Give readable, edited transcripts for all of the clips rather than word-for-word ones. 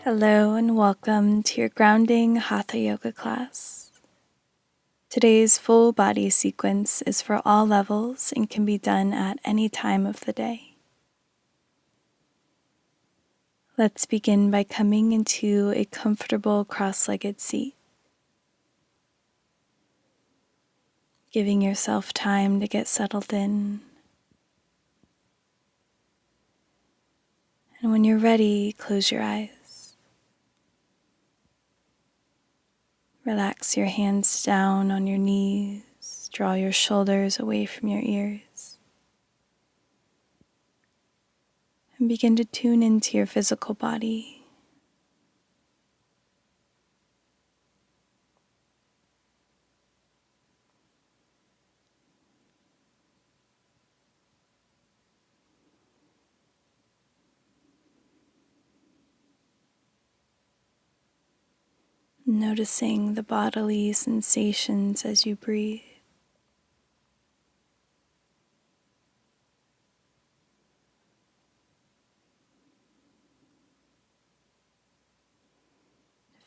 Hello and welcome to your grounding Hatha Yoga class. Today's full body sequence is for all levels and can be done at any time of the day. Let's begin by coming into a comfortable cross-legged seat, giving yourself time to get settled in. And when you're ready, close your eyes. Relax your hands down on your knees, draw your shoulders away from your ears, and begin to tune into your physical body. Noticing the bodily sensations as you breathe.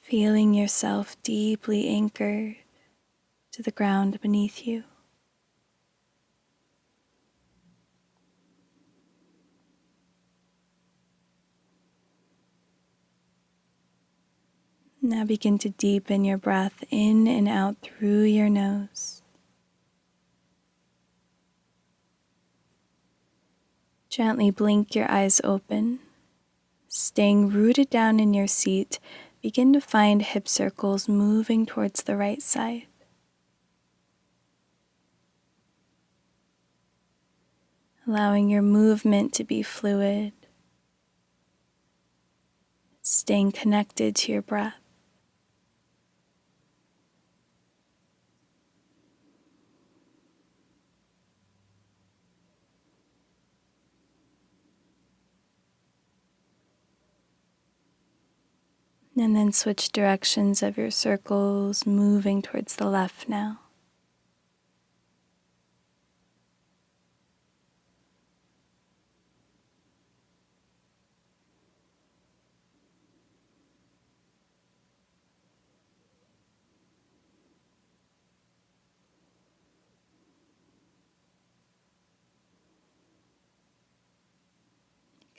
Feeling yourself deeply anchored to the ground beneath you. Now begin to deepen your breath in and out through your nose. Gently blink your eyes open. Staying rooted down in your seat, begin to find hip circles moving towards the right side. Allowing your movement to be fluid. Staying connected to your breath. And then switch directions of your circles, moving towards the left now.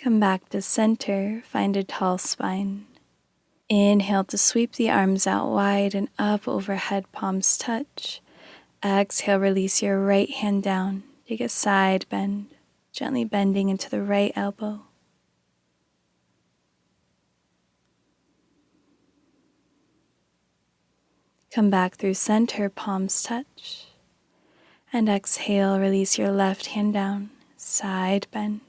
Come back to center, find a tall spine. Inhale to sweep the arms out wide and up overhead, palms touch. Exhale, release your right hand down. Take a side bend, gently bending into the right elbow. Come back through center, palms touch. And exhale, release your left hand down, side bend.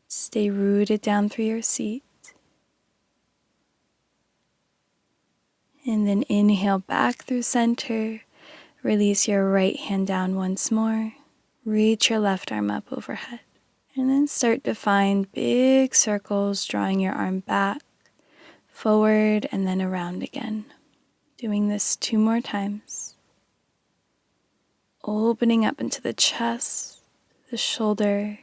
Stay rooted down through your seat. And then inhale back through center. Release your right hand down once more. Reach your left arm up overhead. And then start to find big circles, drawing your arm back, forward, and then around again. Doing this 2 more times. Opening up into the chest, the shoulder,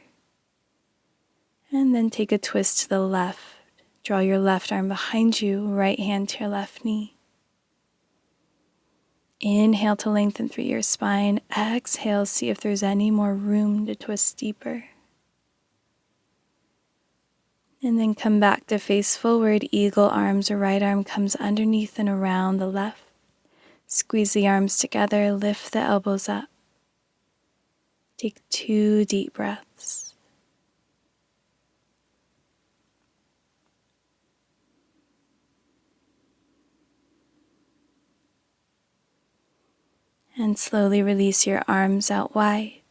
and then take a twist to the left. Draw your left arm behind you, right hand to your left knee. Inhale to lengthen through your spine. Exhale, see if there's any more room to twist deeper. And then come back to face forward, eagle arms, or right arm comes underneath and around the left. Squeeze the arms together, lift the elbows up. Take 2 deep breaths. And slowly release your arms out wide.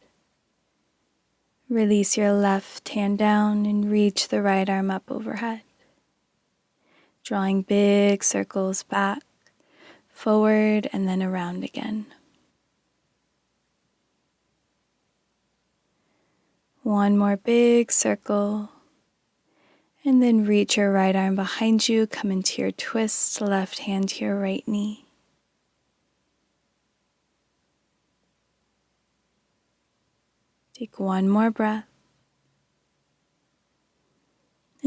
Release your left hand down and reach the right arm up overhead. Drawing big circles back, forward, and then around again. 1 more big circle. And then reach your right arm behind you, come into your twist, left hand to your right knee. Take 1 more breath.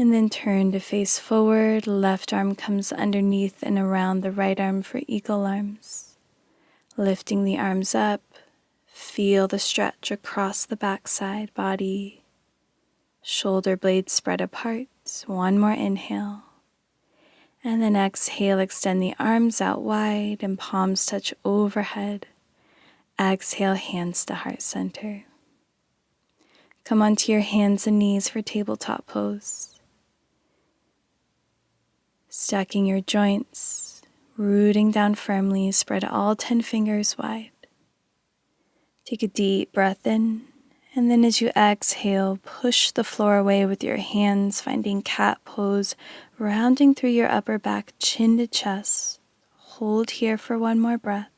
And then turn to face forward. Left arm comes underneath and around the right arm for eagle arms. Lifting the arms up, feel the stretch across the backside body. Shoulder blades spread apart. One more inhale. And then exhale, extend the arms out wide and palms touch overhead. Exhale, hands to heart center. Come onto your hands and knees for tabletop pose. Stacking your joints, rooting down firmly, spread all 10 fingers wide. Take a deep breath in, and then as you exhale, push the floor away with your hands, finding cat pose, rounding through your upper back, chin to chest. Hold here for one more breath.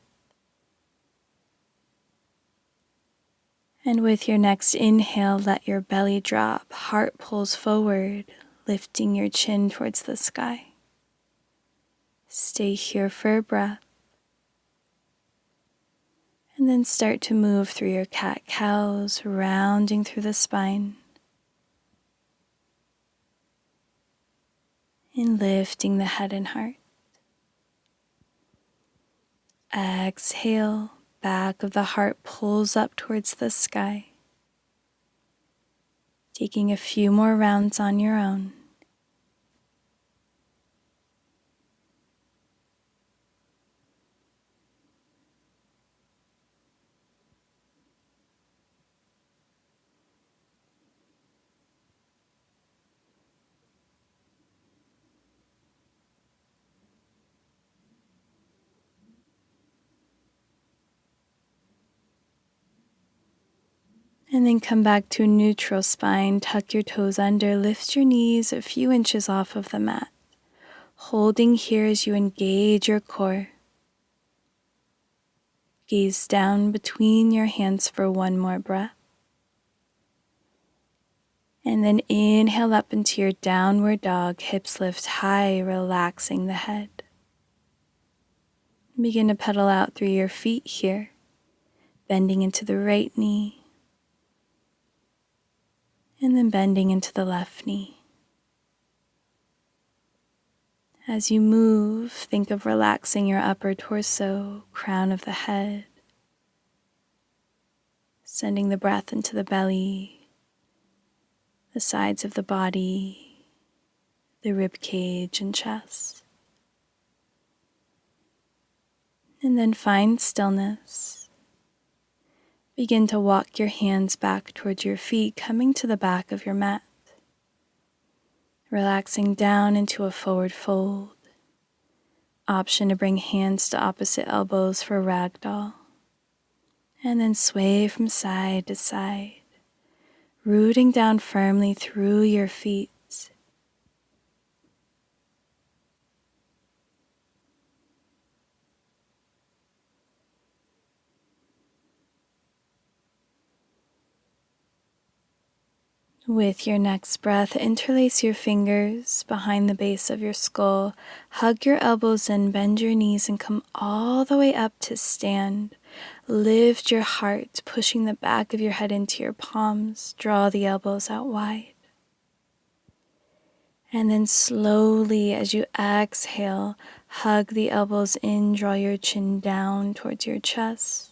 And with your next inhale, let your belly drop, heart pulls forward, lifting your chin towards the sky. Stay here for a breath. And then start to move through your cat-cows, rounding through the spine. And lifting the head and heart. Exhale, back of the heart pulls up towards the sky. Taking a few more rounds on your own. And then come back to a neutral spine, tuck your toes under, lift your knees a few inches off of the mat. Holding here as you engage your core. Gaze down between your hands for one more breath. And then inhale up into your downward dog, hips lift high, relaxing the head. Begin to pedal out through your feet here, bending into the right knee. And then bending into the left knee. As you move, think of relaxing your upper torso, crown of the head, sending the breath into the belly, the sides of the body, the rib cage and chest. And then find stillness. Begin to walk your hands back towards your feet, coming to the back of your mat. Relaxing down into a forward fold. Option to bring hands to opposite elbows for ragdoll. And then sway from side to side, rooting down firmly through your feet. With your next breath, interlace your fingers behind the base of your skull, hug your elbows in, bend your knees, and come all the way up to stand. Lift your heart, pushing the back of your head into your palms. Draw the elbows out wide. And then slowly, as you exhale, hug the elbows in, draw your chin down towards your chest.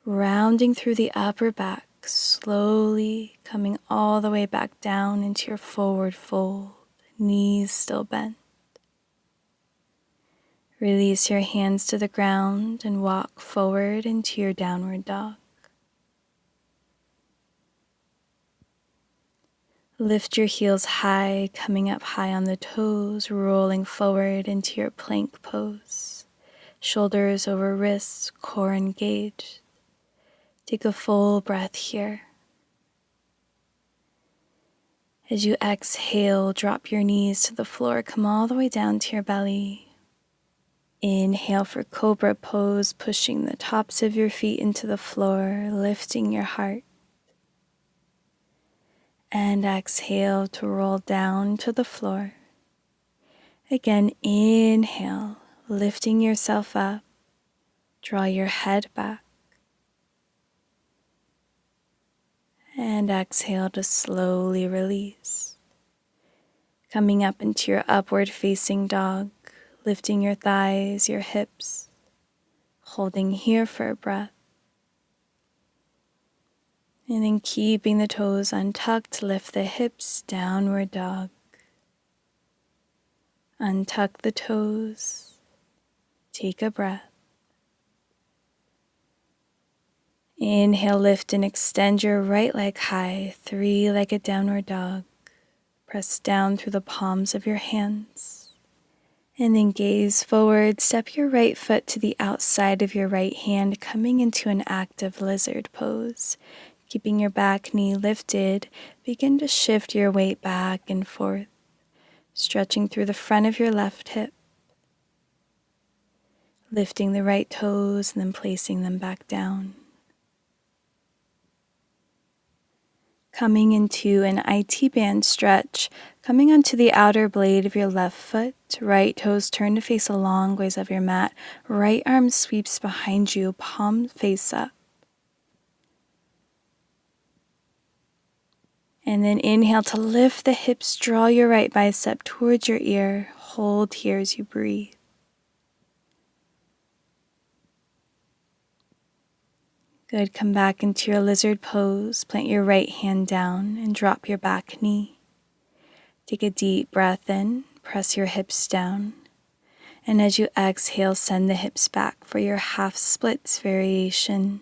Rounding through the upper back. Slowly coming all the way back down into your forward fold, knees still bent. Release your hands to the ground and walk forward into your downward dog. Lift your heels high, coming up high on the toes, rolling forward into your plank pose. Shoulders over wrists, core engaged. Take a full breath here. As you exhale, drop your knees to the floor, come all the way down to your belly. Inhale for cobra pose, pushing the tops of your feet into the floor, lifting your heart. And exhale to roll down to the floor. Again, inhale, lifting yourself up. Draw your head back. And exhale to slowly release. Coming up into your upward facing dog, lifting your thighs, your hips, holding here for a breath. And then keeping the toes untucked, lift the hips, downward dog. Untuck the toes, take a breath. Inhale, lift and extend your right leg high, three-legged downward dog. Press down through the palms of your hands. And then gaze forward, step your right foot to the outside of your right hand, coming into an active lizard pose. Keeping your back knee lifted, begin to shift your weight back and forth, stretching through the front of your left hip, lifting the right toes and then placing them back down. Coming into an IT band stretch, coming onto the outer blade of your left foot, right toes turn to face a long ways of your mat, right arm sweeps behind you, palm face up. And then inhale to lift the hips, draw your right bicep towards your ear, hold here as you breathe. Good, come back into your lizard pose, plant your right hand down and drop your back knee. Take a deep breath in, press your hips down. And as you exhale, send the hips back for your half splits variation,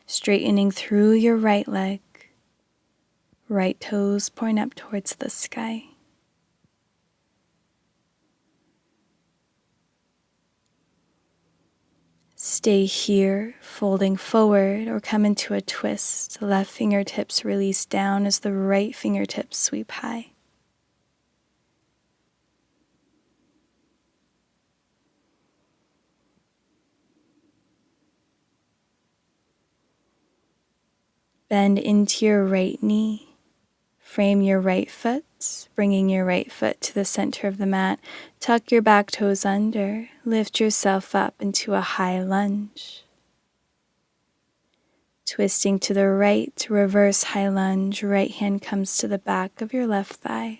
straightening through your right leg, right toes point up towards the sky. Stay here, folding forward or come into a twist. Left fingertips release down as the right fingertips sweep high. Bend into your right knee. Frame your right foot, bringing your right foot to the center of the mat. Tuck your back toes under. Lift yourself up into a high lunge. Twisting to the right, reverse high lunge. Right hand comes to the back of your left thigh.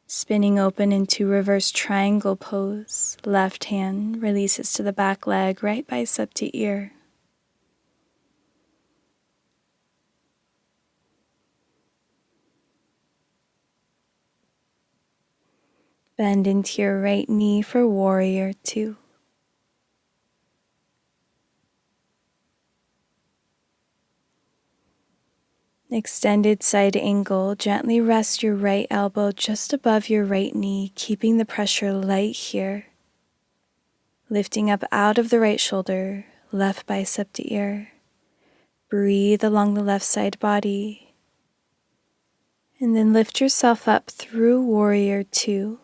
Spinning open into reverse triangle pose. Left hand releases to the back leg, right bicep to ear. Bend into your right knee for warrior two. Extended side angle, gently rest your right elbow just above your right knee, keeping the pressure light here. Lifting up out of the right shoulder, left bicep to ear. Breathe along the left side body. And then lift yourself up through warrior two.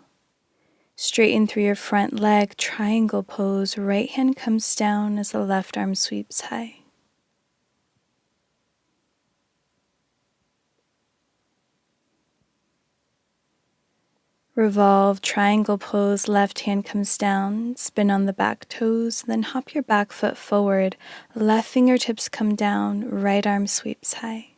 Straighten through your front leg, triangle pose. Right hand comes down as the left arm sweeps high. Revolved triangle pose, left hand comes down, spin on the back toes, then hop your back foot forward, left fingertips come down, right arm sweeps high.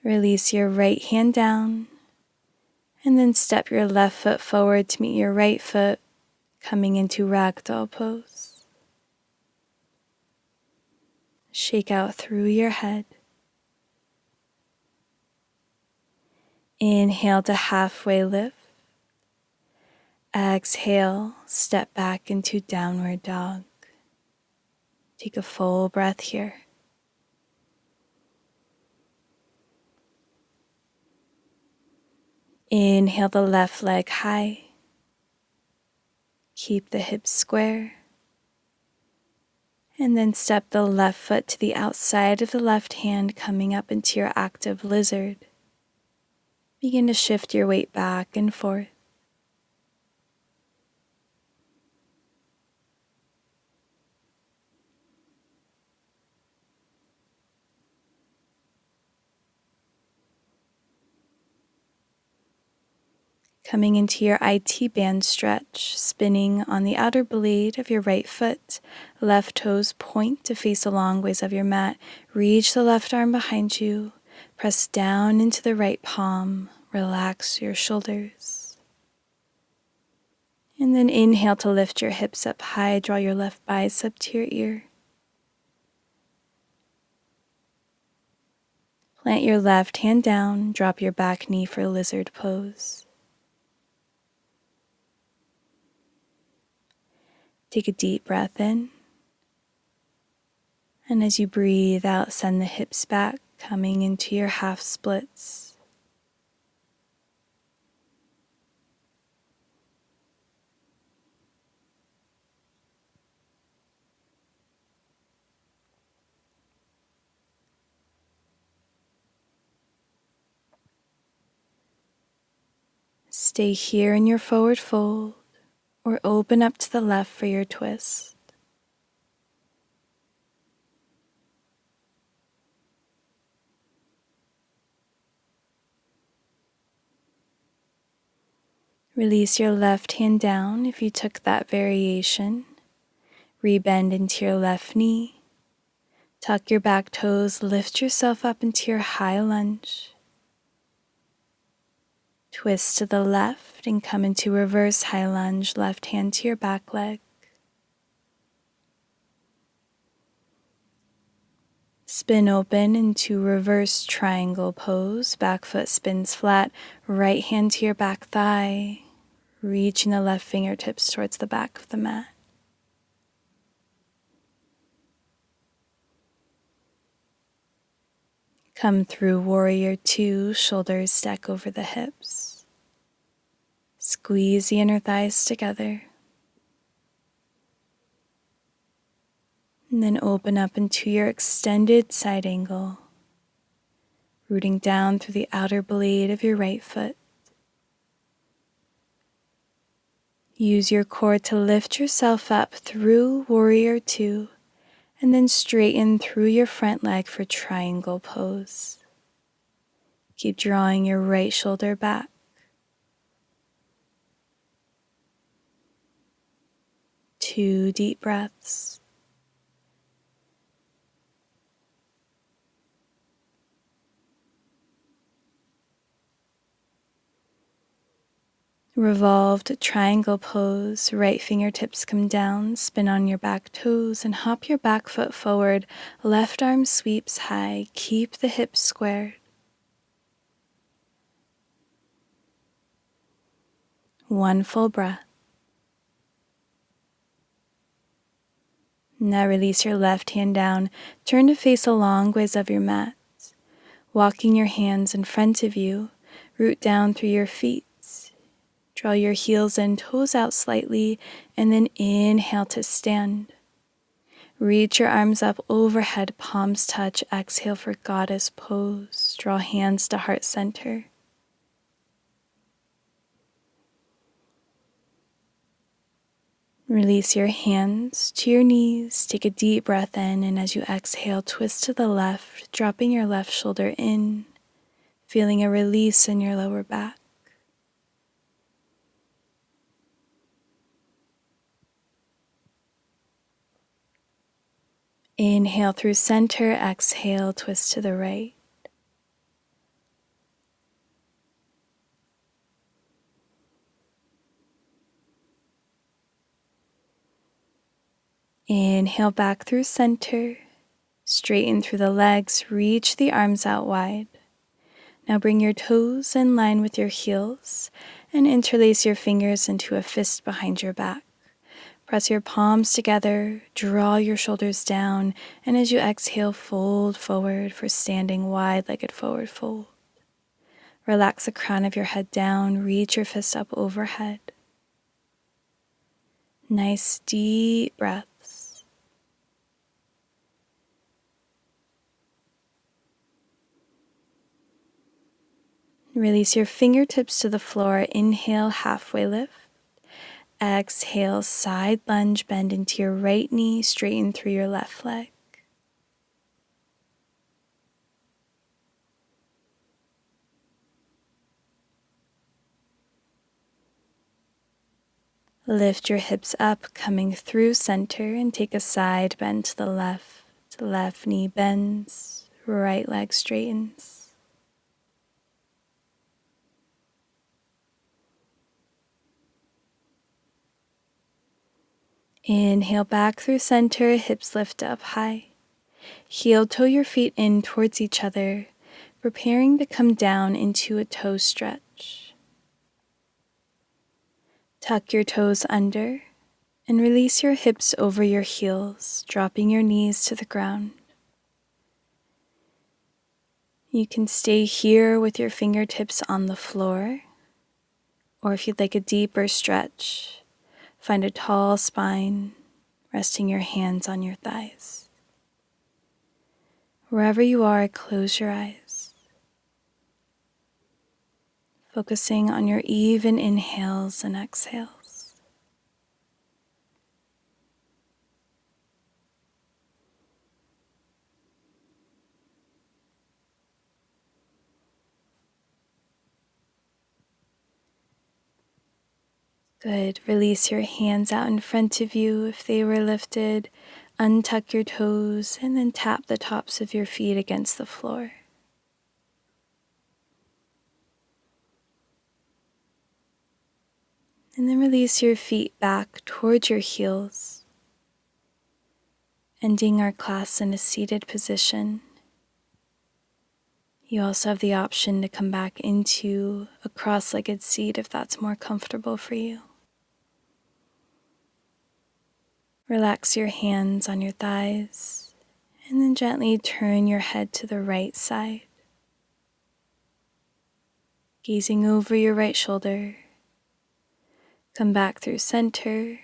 Release your right hand down, and then step your left foot forward to meet your right foot, coming into ragdoll pose. Shake out through your head. Inhale to halfway lift. Exhale, step back into downward dog. Take a full breath here. Inhale the left leg high. Keep the hips square. And then step the left foot to the outside of the left hand, coming up into your active lizard. Begin to shift your weight back and forth. Coming into your IT band stretch, spinning on the outer blade of your right foot. Left toes point to face the long ways of your mat. Reach the left arm behind you. Press down into the right palm. Relax your shoulders. And then inhale to lift your hips up high. Draw your left bicep to your ear. Plant your left hand down. Drop your back knee for lizard pose. Take a deep breath in. And as you breathe out, send the hips back, coming into your half splits. Stay here in your forward fold, or open up to the left for your twist. Release your left hand down if you took that variation. Rebend into your left knee. Tuck your back toes, lift yourself up into your high lunge. Twist to the left and come into reverse high lunge, left hand to your back leg. Spin open into reverse triangle pose. Back foot spins flat, right hand to your back thigh. Reaching the left fingertips towards the back of the mat. Come through warrior two, shoulders stack over the hips. Squeeze the inner thighs together. And then open up into your extended side angle, rooting down through the outer blade of your right foot. Use your core to lift yourself up through warrior two, and then straighten through your front leg for triangle pose. Keep drawing your right shoulder back. 2 deep breaths. Revolved triangle pose, right fingertips come down, spin on your back toes and hop your back foot forward, left arm sweeps high, keep the hips squared. 1 full breath. Now release your left hand down, turn to face the long ways of your mat. Walking your hands in front of you, root down through your feet. Draw your heels in, toes out slightly, and then inhale to stand. Reach your arms up overhead, palms touch. Exhale for goddess pose. Draw hands to heart center. Release your hands to your knees. Take a deep breath in, and as you exhale, twist to the left, dropping your left shoulder in, feeling a release in your lower back. Inhale through center, exhale, twist to the right. Inhale back through center, straighten through the legs, reach the arms out wide. Now bring your toes in line with your heels and interlace your fingers into a fist behind your back. Press your palms together, draw your shoulders down, and as you exhale, fold forward for standing wide-legged forward fold. Relax the crown of your head down, reach your fist up overhead. Nice deep breaths. Release your fingertips to the floor, inhale, halfway lift. Exhale, side lunge, bend into your right knee, straighten through your left leg. Lift your hips up, coming through center, and take a side bend to the left. Left knee bends, right leg straightens. Inhale back through center, hips lift up high. Heel toe your feet in towards each other, preparing to come down into a toe stretch. Tuck your toes under and release your hips over your heels, dropping your knees to the ground. You can stay here with your fingertips on the floor, or if you'd like a deeper stretch, find a tall spine, resting your hands on your thighs. Wherever you are, close your eyes, focusing on your even inhales and exhales. Good. Release your hands out in front of you if they were lifted. Untuck your toes and then tap the tops of your feet against the floor. And then release your feet back towards your heels, ending our class in a seated position. You also have the option to come back into a cross-legged seat if that's more comfortable for you. Relax your hands on your thighs and then gently turn your head to the right side. Gazing over your right shoulder, come back through center,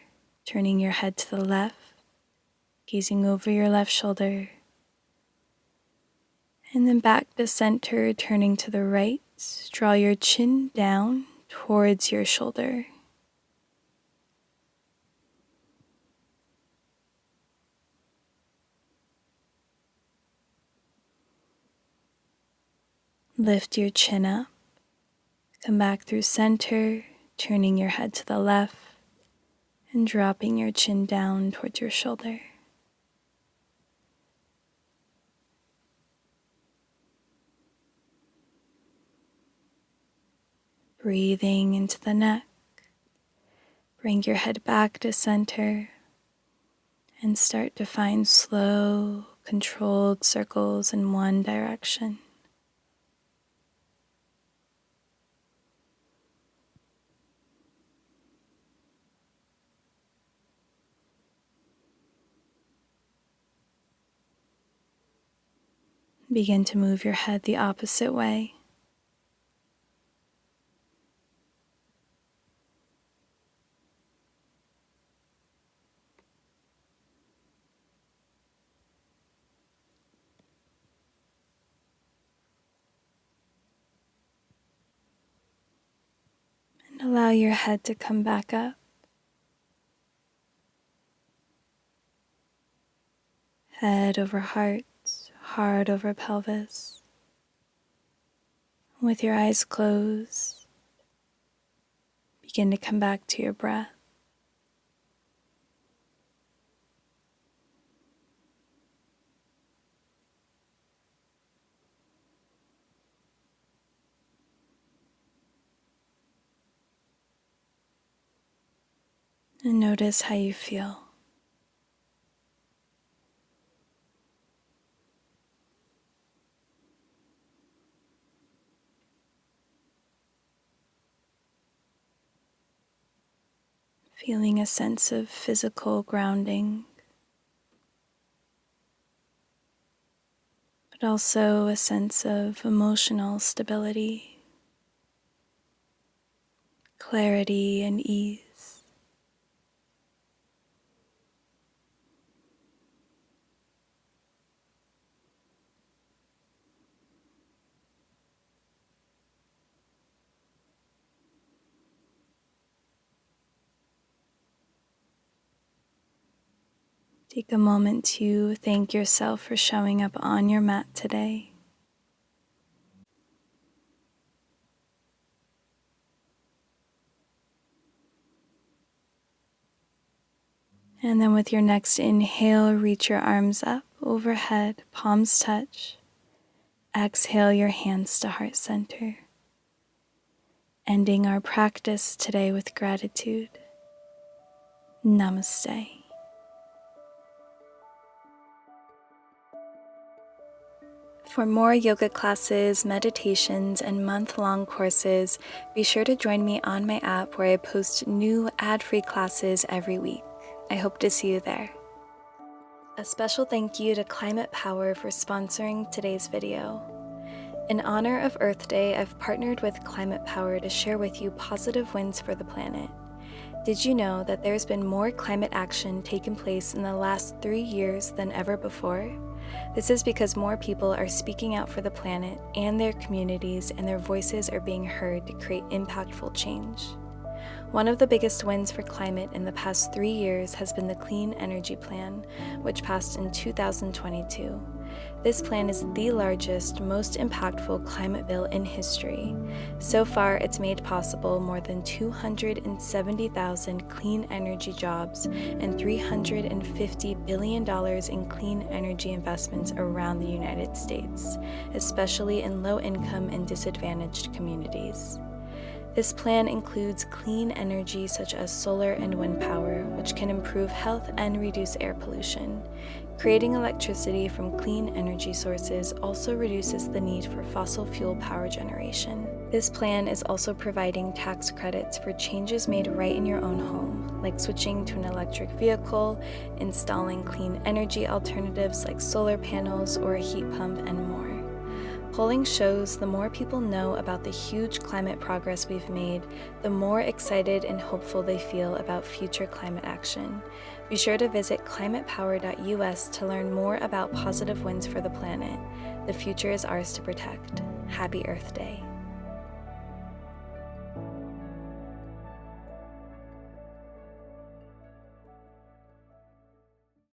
turning your head to the left, gazing over your left shoulder, and then back to center, turning to the right. Draw your chin down towards your shoulder. Lift your chin up, come back through center, turning your head to the left, and dropping your chin down towards your shoulder. Breathing into the neck, bring your head back to center, and start to find slow, controlled circles in one direction. Begin to move your head the opposite way. And allow your head to come back up. Head over heart, heart over pelvis. With your eyes closed, begin to come back to your breath. And notice how you feel. Feeling a sense of physical grounding, but also a sense of emotional stability, clarity, and ease. Take a moment to thank yourself for showing up on your mat today. And then with your next inhale, reach your arms up overhead, palms touch. Exhale your hands to heart center. Ending our practice today with gratitude. Namaste. For more yoga classes, meditations, and month-long courses, be sure to join me on my app where I post new ad-free classes every week. I hope to see you there. A special thank you to Climate Power for sponsoring today's video. In honor of Earth Day, I've partnered with Climate Power to share with you positive wins for the planet. Did you know that there's been more climate action taking place in the last 3 years than ever before? This is because more people are speaking out for the planet and their communities, and their voices are being heard to create impactful change. One of the biggest wins for climate in the past 3 years has been the Clean Energy Plan, which passed in 2022. This plan is the largest, most impactful climate bill in history. So far, it's made possible more than 270,000 clean energy jobs and $350 billion in clean energy investments around the United States, especially in low-income and disadvantaged communities. This plan includes clean energy such as solar and wind power, which can improve health and reduce air pollution. Creating electricity from clean energy sources also reduces the need for fossil fuel power generation. This plan is also providing tax credits for changes made right in your own home, like switching to an electric vehicle, installing clean energy alternatives like solar panels or a heat pump, and more. Polling shows the more people know about the huge climate progress we've made, the more excited and hopeful they feel about future climate action. Be sure to visit climatepower.us to learn more about positive wins for the planet. The future is ours to protect. Happy Earth Day.